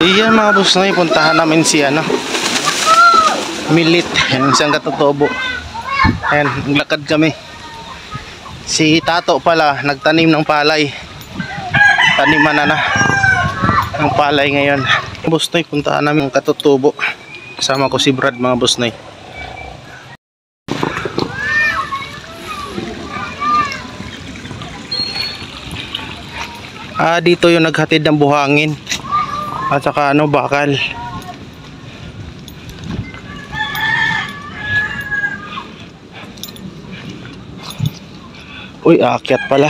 Iyan mga boss na puntahan namin si ano, Milit, yung isang katutubo. Ayan, naglakad kami. Si Tato pala nagtanim ng palay. Taniman na ng palay ngayon. Boss na puntahan namin yung katutubo. Kasama ko si Brad mga boss na. Dito yung naghatid ng buhangin at saka ano, bakal. Uy, aakyat pala.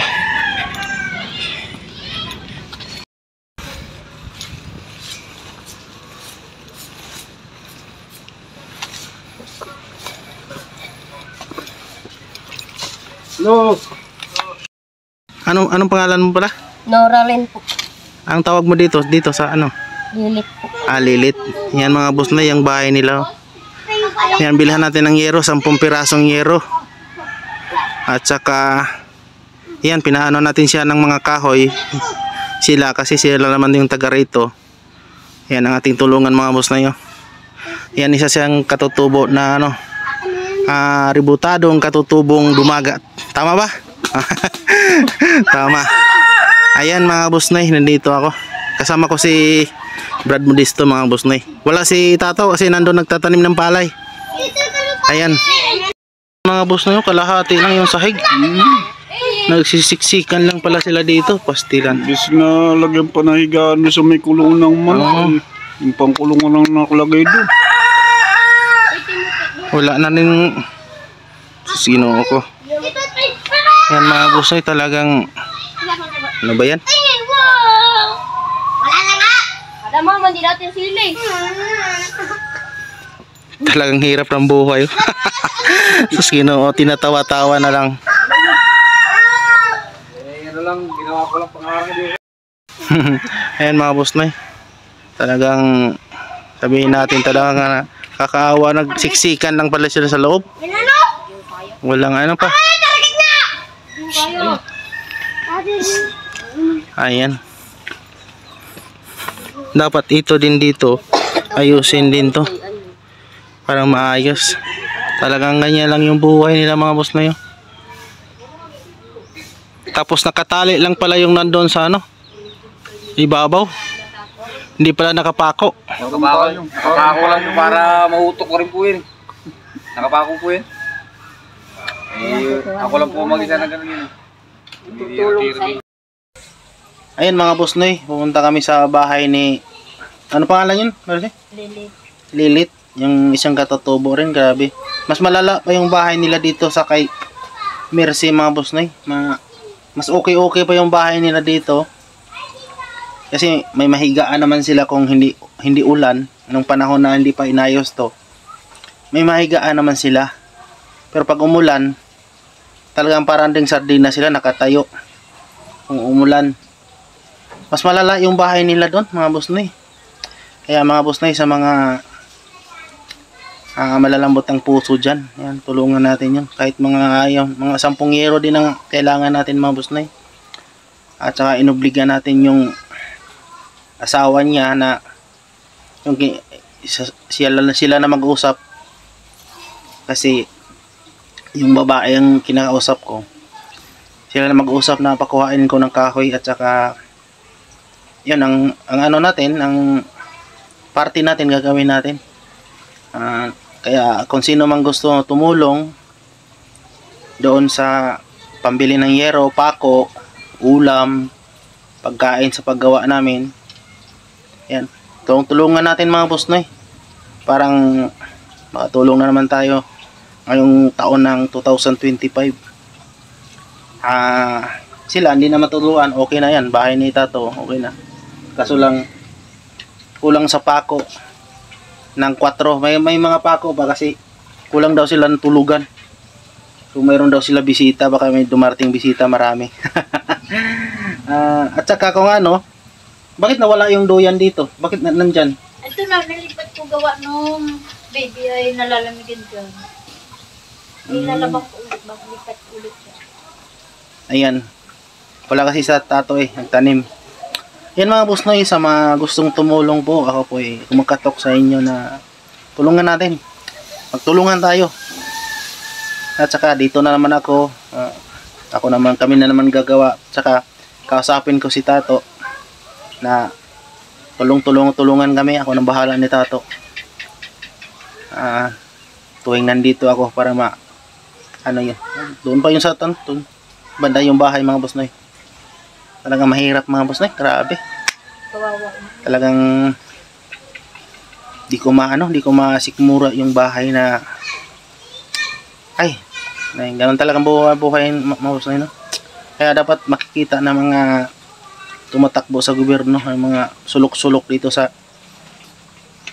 No. Anong pangalan mo pala? Noralyn po. Ang tawag mo dito sa ano? Lilit po. Lilit. Yan mga boss na, yung bahay nila. Yan, bilhan natin ng yero, 10 pirasong yero. At saka yan, pinaano natin siya ng mga kahoy. Sila, kasi sila naman yung taga rito. Yan ang ating tulungan mga boss na yun. Yan, isa siyang katutubo na ano, ributadong katutubong dumagat. Tama ba? Tama. Ayan mga boss na, nandito ako. Kasama ko si Brad Modisto mga boss na. Wala si Tato kasi nandun nagtatanim ng palay. Ayan. Mga boss na yun, kalahati lang yung sahig. Nagsisiksikan lang pala sila dito, pastilan. Bis na lagyan pa na higaan sa may kulungan ng manok. Yung pangkulungan lang nakalagay doon. Wala na rin sino ako. Yan mga boss na, talagang ano ba yan? Wala na nga! Ada mo, mandi natin sili. Talagang hirap ng buhay. Sus, tinatawa-tawa na lang. Ano lang, ginawa ko lang pangarang din. Ayan mga boss na, talagang sabihin natin talagang kakaawa, nagsiksikan lang pala sila sa loob. Walang ano pa. Ayan. Dapat ito din dito, ayusin din to para maayos. Talagang ganyan lang yung buhay nila mga boss na yun. Tapos nakatali lang pala yung nandun sa ano, ibabaw. Hindi pala nakapako. Nakapako lang yun para mahutok ko rin po yun. Nakapako po yun. Ako lang po mag-isa na gano'n yun. Ayan mga boss noy, pumunta kami sa bahay ni, ano pangalan yun? Lilit. Lilit, yung isang katutubo rin, grabe. Mas malala pa yung bahay nila dito sa kay Mercy mga boss noy. Mas okay pa yung bahay nila dito. Kasi may mahigaan naman sila kung hindi ulan, nung panahon na hindi pa inayos to. May mahigaan naman sila. Pero pag umulan, talagang parang ding sardina sila nakatayo. Kung umulan, mas malala yung bahay nila doon mga boss noy. Kaya mga boss noy, sa mga malalambot ang puso dyan, yan, tulungan natin yun. Kahit mga 10 yero din ang kailangan natin mga boss noy. At saka inobliga natin yung asawa niya na yung sila na mag-usap, kasi yung babae ang kinakausap ko, sila na mag-usap na pakuhain ko ng kahoy. At saka yun ang ano natin, ang party natin gagawin natin. Kaya kung sino mang gusto tumulong doon sa pambili ng yero, pako, ulam, pagkain sa paggawa namin, yan, tulungan natin mga boss noy. Parang makatulong na naman tayo ngayong taon ng 2025. Sila hindi na matuluan, okay na yan, bahay ni Tato, okay na. Kaso lang kulang sa pako ng 4. May mga pako pa kasi kulang daw sila ng tulugan. Kung mayroon daw sila bisita, baka may dumarating bisita marami. At saka kung ano, bakit nawala yung duyan dito? Bakit nandyan? Ito na, nalipat ko gawa nung baby ay nalalamigin dyan. Ilalabang ko ulit, maglipat ulit siya. Ayan. Wala kasi sa Tato nagtanim. Yan mga boss noy, sa mga gustong tumulong po, ako po ay kumakatok sa inyo na tulungan natin. Magtulungan tayo. At saka dito na naman ako, kami na naman gagawa. At saka kausapin ko si Tato na tulungan kami. Ako nang bahala ni Tato. Tuwing nandito ako para ano yun, doon pa yung sa doon banda yung bahay mga boss noy. Talagang mahirap mga boss noy, grabe. Kawawa na. Talagang di ko masikmura yung bahay na ganun talagang buhay mga boss noy, no? Kaya dapat makikita na mga tumatakbo sa gobyerno, ang mga sulok-sulok dito sa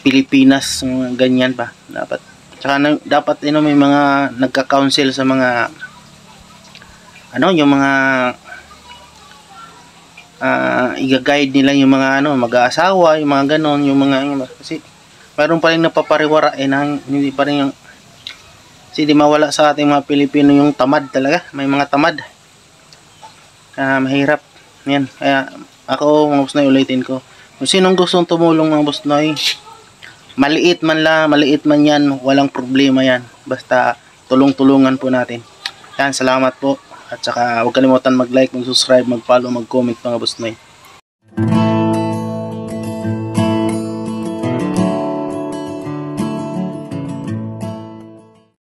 Pilipinas, mga ganyan pa dapat. Tsaka dapat may mga nagka-counsel sa mga yung mga i-guide nila yung mga mag-aasawa, yung mga ganon, yung mga kasi mayroon pa rin napapariwara na hindi pa rin yung kasi di mawala sa ating mga Pilipino yung tamad talaga, may mga tamad. Mahirap yan. Kaya ako mga boss noy, ulitin ko, kung sinong gustong tumulong mga boss noy, maliit man yan, walang problema yan, basta tulong-tulungan po natin yan. Salamat po, at saka huwag kalimutan mag-like, mag-subscribe, mag-follow, mag-comment mga boss noy.